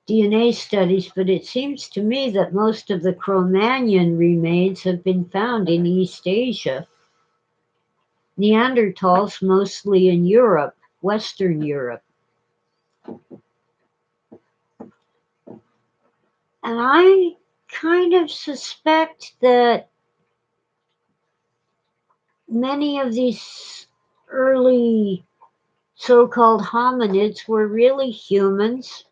Speaker 1: DNA studies, but it seems to me that most of the Cro-Magnon remains have been found in East Asia. Neanderthals mostly in Europe, Western Europe. And I kind of suspect that many of these early so-called hominids were really humans.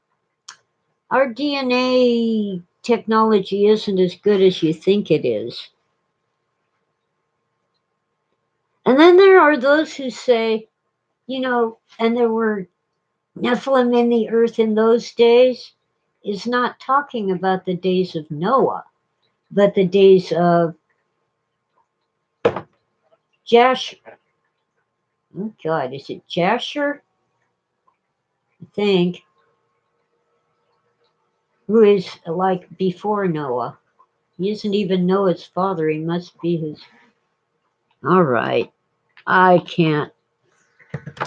Speaker 1: Our DNA technology isn't as good as you think it is. And then there are those who say, and there were Nephilim in the earth in those days, is not talking about the days of Noah, but the days of Jash. Oh God, is it Jasher? I think, who is like before Noah. He isn't even Noah's father. He must be his. All right. I can't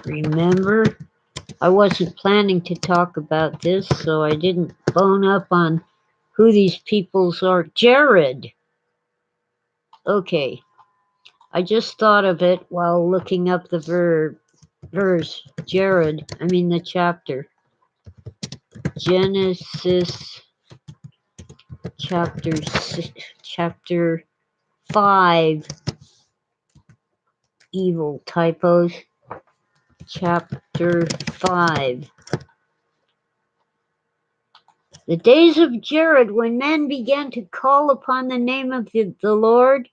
Speaker 1: remember. I wasn't planning to talk about this, so I didn't bone up on who these peoples are. Jared. Okay. I just thought of it while looking up the verse. Jared. I mean the chapter. Genesis chapter 5. Evil typos. Chapter 5. The days of Jared, when men began to call upon the name of the Lord.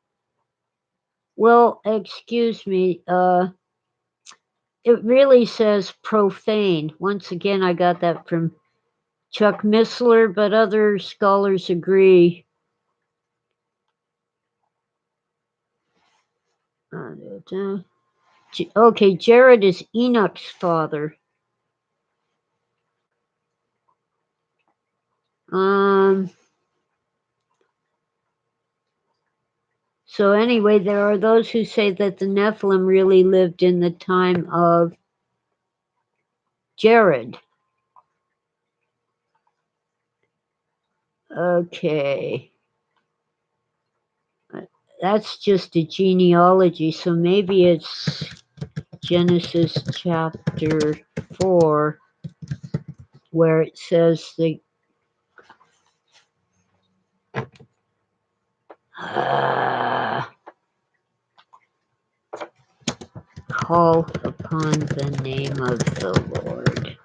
Speaker 1: Well, excuse me. It really says profane. Once again, I got that from Chuck Missler, but other scholars agree. Okay, Jared is Enoch's father. So anyway, there are those who say that the Nephilim really lived in the time of Jared. Okay. that's just a genealogy, so maybe it's Genesis chapter 4, where it says the call upon the name of the Lord.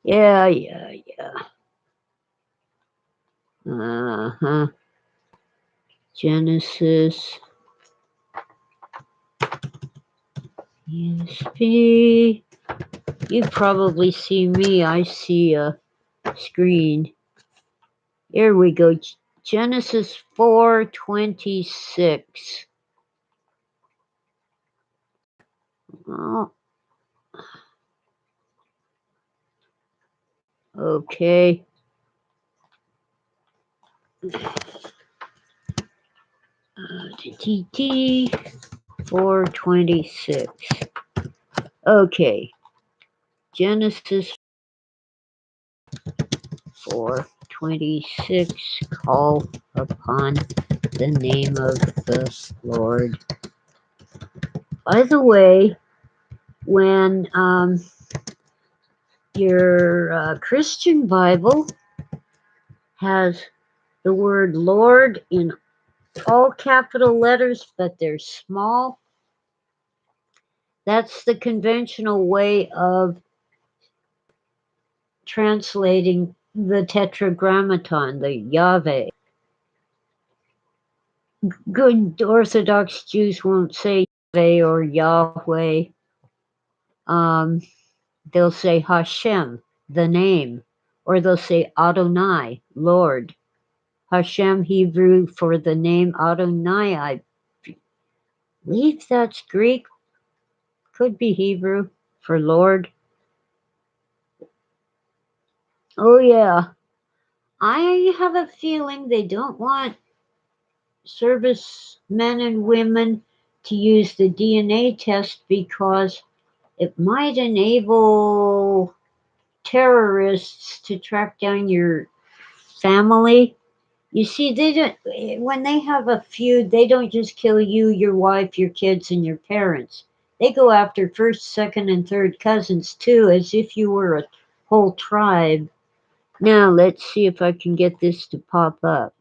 Speaker 1: Yeah. Uh-huh. Genesis. ESP. You probably see me. I see a screen. Here we go. Genesis 4:26. Oh, okay. TT 4:26. Okay. Genesis 4:26. Call upon the name of the Lord. By the way, when your Christian Bible has the word Lord in all capital letters, but they're small, that's the conventional way of translating the Tetragrammaton, the Yahweh. Good Orthodox Jews won't say Yahweh or Yahweh. They'll say Hashem, the name, or they'll say Adonai, Lord. Hashem, Hebrew for the name Adonai. I believe that's Greek. Could be Hebrew for Lord. Oh, yeah. I have a feeling they don't want servicemen and women to use the DNA test because it might enable terrorists to track down your family. You see, they don't. When they have a feud, they don't just kill you, your wife, your kids, and your parents. They go after first, second, and third cousins too, as if you were a whole tribe. Now let's see if I can get this to pop up.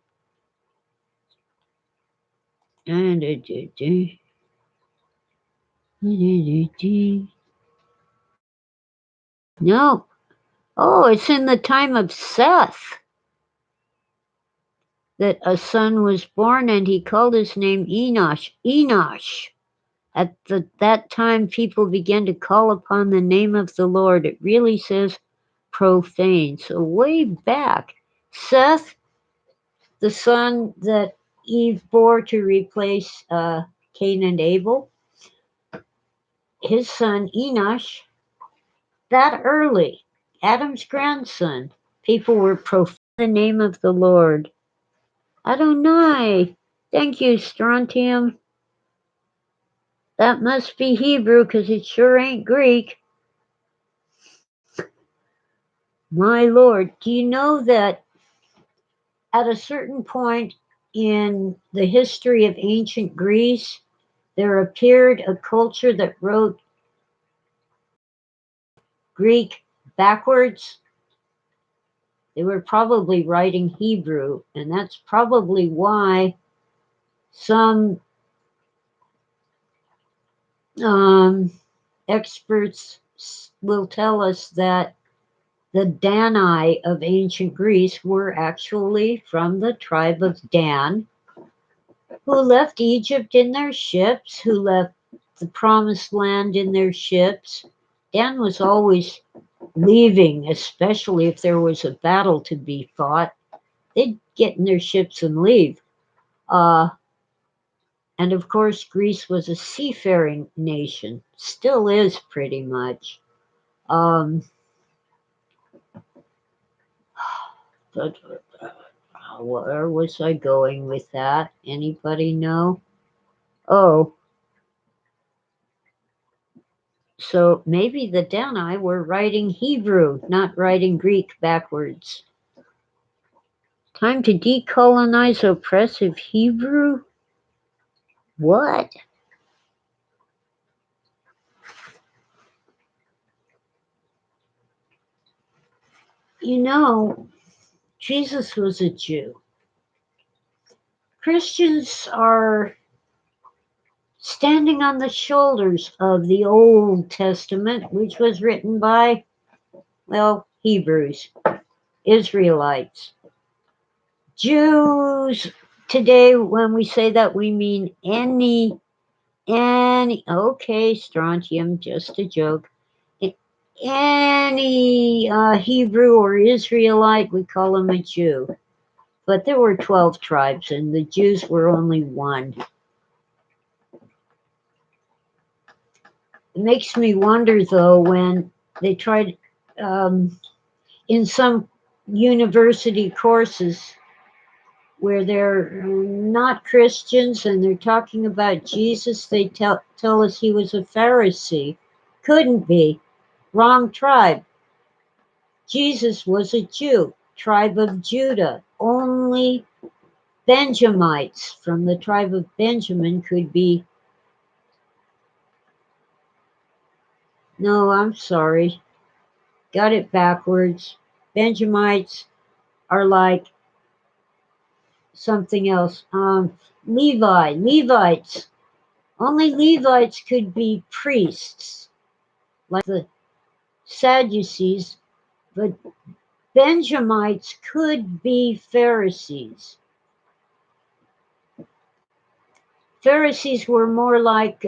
Speaker 1: No. Oh, it's in the time of Seth that a son was born, and he called his name Enosh. Enosh. At that time, people began to call upon the name of the Lord. It really says profane. So way back, Seth, the son that Eve bore to replace Cain and Abel, his son Enosh, that early, Adam's grandson, people were profaning the name of the Lord. Adonai. Thank you, Strontium. That must be Hebrew because it sure ain't Greek. My Lord, do you know that at a certain point in the history of ancient Greece, there appeared a culture that wrote Greek backwards? They were probably writing Hebrew, and that's probably why some experts will tell us that the Dani of ancient Greece were actually from the tribe of Dan, who left Egypt in their ships, who left the promised land in their ships. Dan was always leaving, especially if there was a battle to be fought. They'd get in their ships and leave. And of course, Greece was a seafaring nation, still is pretty much. But where was I going with that? Anybody know? Oh, so maybe the Dani were writing Hebrew, not writing Greek backwards. Time to decolonize oppressive Hebrew? What? You know, Jesus was a Jew. Christians are standing on the shoulders of the Old Testament, which was written by, well, Hebrews, Israelites. Jews, today, when we say that, we mean okay, strontium, just a joke. Any Hebrew or Israelite, we call them a Jew. But there were 12 tribes, and the Jews were only one. It makes me wonder, though, when they tried in some university courses where they're not Christians and they're talking about Jesus, they tell us he was a Pharisee. Couldn't be. Wrong tribe. Jesus was a Jew, tribe of Judah. Only Benjamites from the tribe of Benjamin could be. No, I'm sorry. Got it backwards. Benjamites are like something else. Levites. Only Levites could be priests, like the Sadducees, but Benjamites could be Pharisees. Pharisees were more like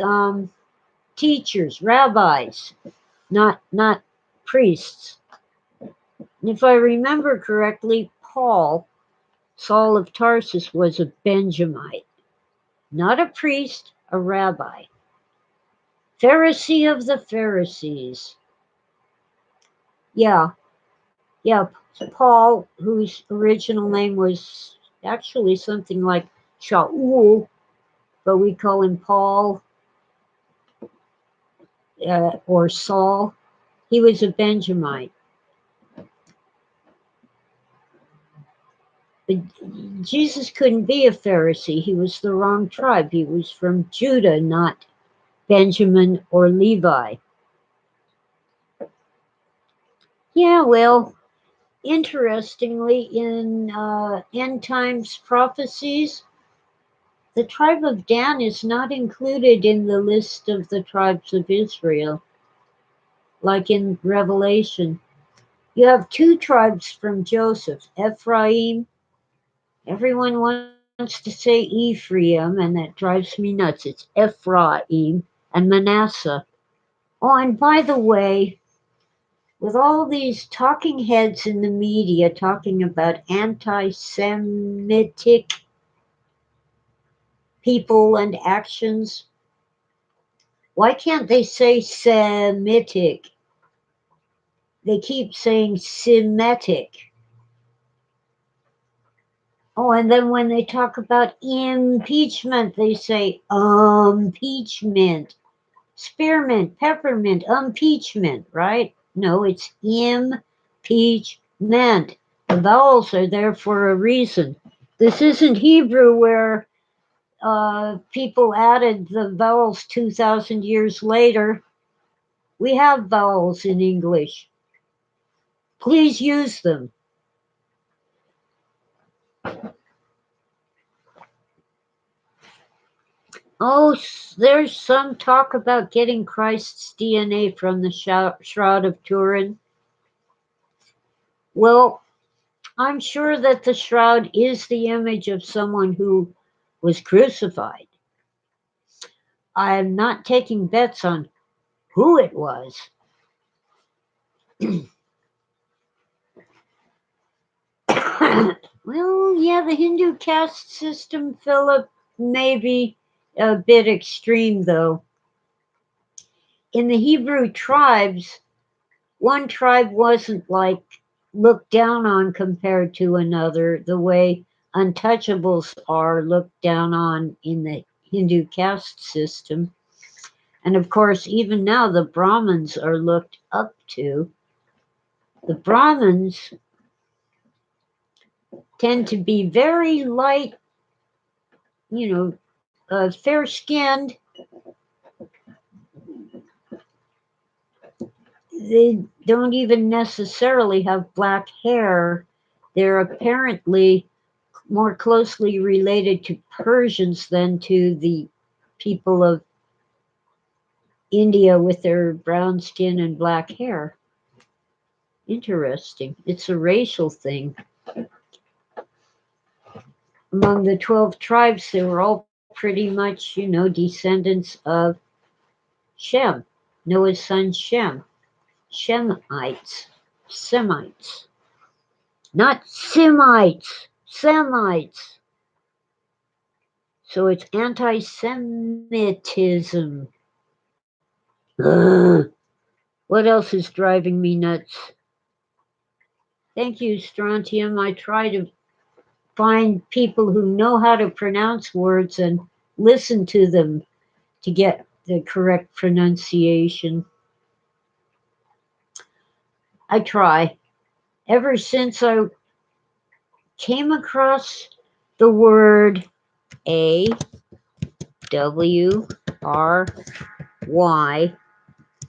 Speaker 1: teachers, rabbis, not priests. And if I remember correctly, Saul of Tarsus, was a Benjamite, not a priest, a rabbi. Pharisee of the Pharisees. Yeah, yeah. Paul, whose original name was actually something like Shaul, but we call him Paul or Saul. He was a Benjamite. But Jesus couldn't be a Pharisee. He was the wrong tribe. He was from Judah, not Benjamin or Levi. Yeah, well, interestingly, in end times prophecies, the tribe of Dan is not included in the list of the tribes of Israel, like in Revelation. You have two tribes from Joseph, Ephraim. Everyone wants to say Ephraim, and that drives me nuts. It's Ephraim and Manasseh. Oh, and by the way, with all these talking heads in the media talking about anti Semitic people and actions, why can't they say Semitic? They keep saying Semitic. Oh, and then when they talk about impeachment, they say impeachment. Spearmint, peppermint, impeachment, right? No, it's impeachment. The vowels are there for a reason. This isn't Hebrew where people added the vowels 2,000 years later. We have vowels in English. Please use them. Oh, there's some talk about getting Christ's DNA from the Shroud of Turin. Well, I'm sure that the shroud is the image of someone who was crucified. I'm not taking bets on who it was. Well, yeah, the Hindu caste system, Philip, maybe a bit extreme, though. In the Hebrew tribes, one tribe wasn't like looked down on compared to another, the way untouchables are looked down on in the Hindu caste system. And of course, even now, the Brahmins are looked up to. The Brahmins tend to be very light, you know, fair skinned. They don't even necessarily have black hair. They're apparently more closely related to Persians than to the people of India with their brown skin and black hair. Interesting. It's a racial thing. Among the 12 tribes, they were all pretty much, descendants of Shem, Noah's son Shem, Shemites, Semites, not Semites, Semites. So it's anti Semitism. What else is driving me nuts? Thank you, Strontium. I try to find people who know how to pronounce words and listen to them to get the correct pronunciation. I try. Ever since I came across the word AWRY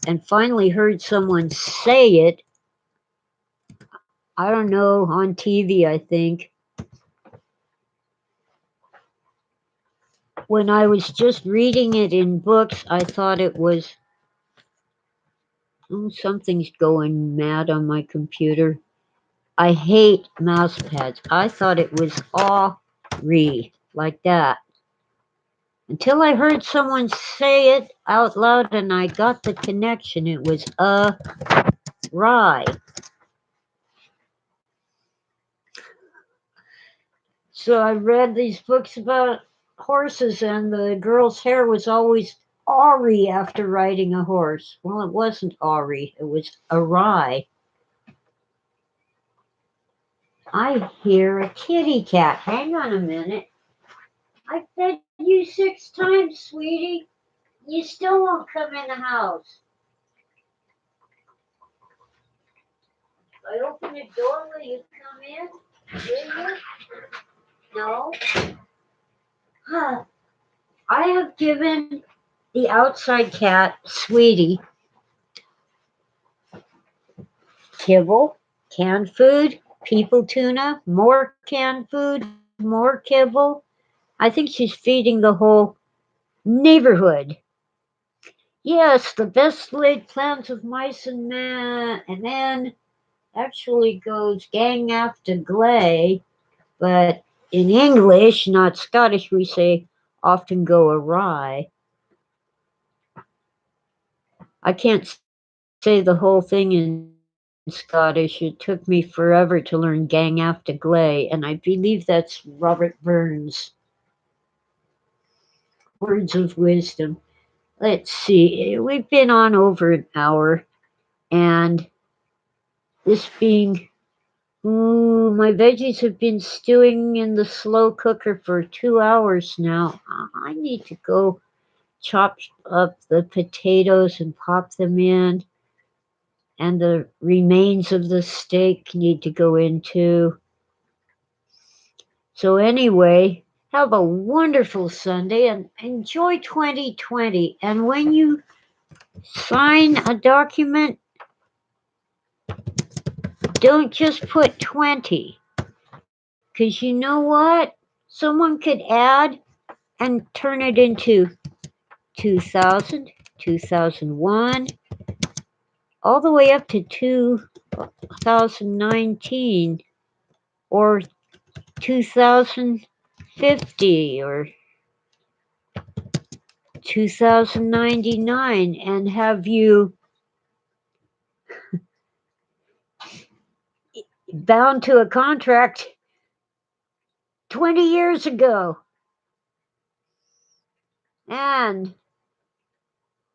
Speaker 1: and finally heard someone say it, I don't know, on TV, I think. When I was just reading it in books, I thought it was, oh, something's going mad on my computer. I hate mouse pads. I thought it was Ari, like that. Until I heard someone say it out loud and I got the connection. It was rye. So I read these books about horses, and the girl's hair was always awry after riding a horse. Well, it wasn't awry, it was awry. I hear a kitty cat. Hang on a minute. I fed you 6 times, sweetie. You still won't come in the house. If I open the door, will you come in? Will you? No. Huh. I have given the outside cat, Sweetie, kibble, canned food, people tuna, more canned food, more kibble. I think she's feeding the whole neighborhood. Yes, the best laid plans of mice and men actually goes gang after glay, but in English, not Scottish, we say often go awry. I can't say the whole thing in Scottish. It took me forever to learn gang after glay, and I believe that's Robert Burns' words of wisdom. Let's see, we've been on over an hour, and this being, ooh, my veggies have been stewing in the slow cooker for 2 hours now. I need to go chop up the potatoes and pop them in, and the remains of the steak need to go in too. So, anyway, have a wonderful Sunday and enjoy 2020. And when you sign a document, don't just put 20. Because you know what? Someone could add and turn it into 2000, 2001, all the way up to 2019 or 2050 or 2099 and have you bound to a contract 20 years ago. And,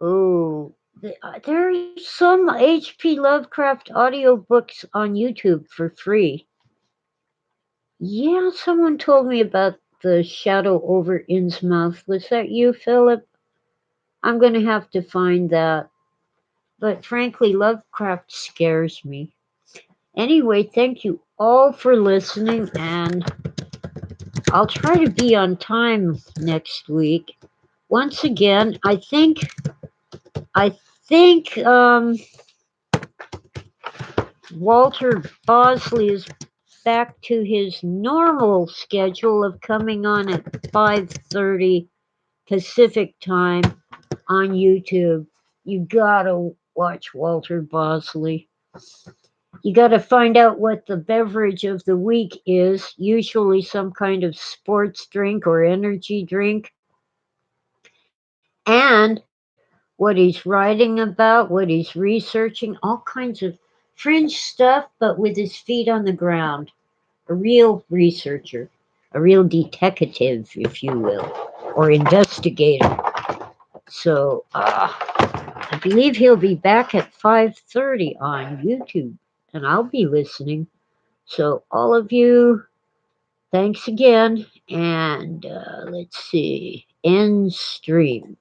Speaker 1: oh, there's some H.P. Lovecraft audiobooks on YouTube for free. Yeah, someone told me about the shadow over Innsmouth. Was that you, Philip? I'm going to have to find that. But frankly, Lovecraft scares me. Anyway, thank you all for listening, and I'll try to be on time next week. Once again, I think Walter Bosley is back to his normal schedule of coming on at 5:30 Pacific time on YouTube. You gotta watch Walter Bosley. You gotta find out what the beverage of the week is, usually some kind of sports drink or energy drink, and what he's writing about, what he's researching, all kinds of fringe stuff, but with his feet on the ground. A real researcher, a real detective, if you will, or investigator. So I believe he'll be back at 5:30 on YouTube, and I'll be listening. So all of you, thanks again, and let's see, end stream.